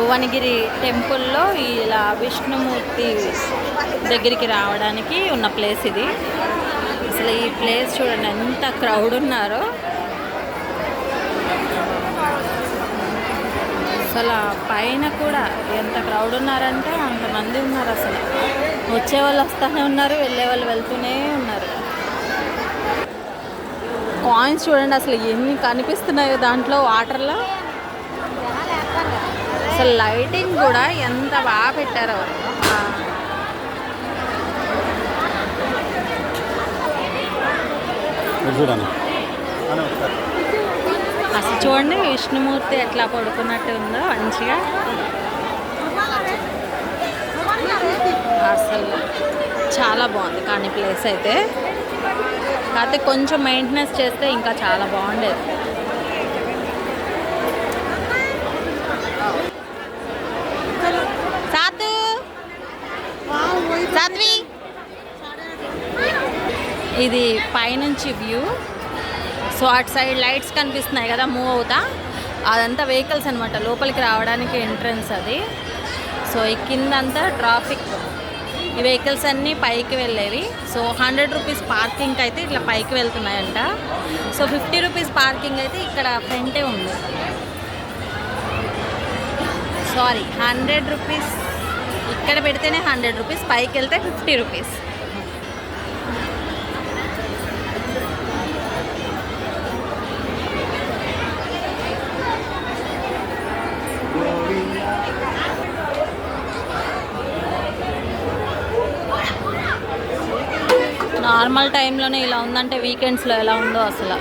భువనగిరి టెంపుల్లో ఇలా విష్ణుమూర్తి దగ్గరికి రావడానికి ఉన్న ప్లేస్ ఇది. అసలు ఈ ప్లేస్ చూడండి ఎంత క్రౌడ్ ఉన్నారో. అసలు పైన కూడా ఎంత క్రౌడ్ ఉన్నారంటే అంతమంది ఉన్నారు. అసలు వచ్చే వాళ్ళు వస్తూనే ఉన్నారు, వెళ్ళే వాళ్ళు వెళ్తూనే ఉన్నారు. కాయిన్స్ చూడండి అసలు ఎన్ని కనిపిస్తున్నాయో దాంట్లో వాటర్లో. అసలు లైటింగ్ కూడా ఎంత బాగా పెట్టారో. అసలు చూడండి విష్ణుమూర్తి ఎట్లా పడుకున్నట్టు ఉందో మంచిగా. అసలు చాలా బాగుంది కానీ ప్లేస్ అయితే. కాకపోతే కొంచెం మెయింటెనెన్స్ చేస్తే ఇంకా చాలా బాగుండేది. సాత్వి ఇది పైనుంచి వ్యూ. సో అటు సైడ్ లైట్స్ కనిపిస్తున్నాయి కదా మూవ్ అవుతా, అదంతా వెహికల్స్ అనమాట, లోపలికి రావడానికి ఎంట్రన్స్ అది. సో ఈ కిందంతా ట్రాఫిక్, ఈ వెహికల్స్ అన్నీ పైకి వెళ్ళేవి. సో 100 రూపీస్ పార్కింగ్ అయితే ఇట్లా పైకి వెళ్తున్నాయంట. సో 50 రూపీస్ పార్కింగ్ అయితే ఇక్కడ ఫ్రంటే ఉంది. సారీ 100 రూపీస్ ఇక్కడ పెడితేనే 100 రూపీస్, పైకి వెళ్తే 50 రూపీస్. నార్మల్ టైంలోనే ఇలా ఉందంటే వీకెండ్స్లో ఎలా ఉందో అసలు.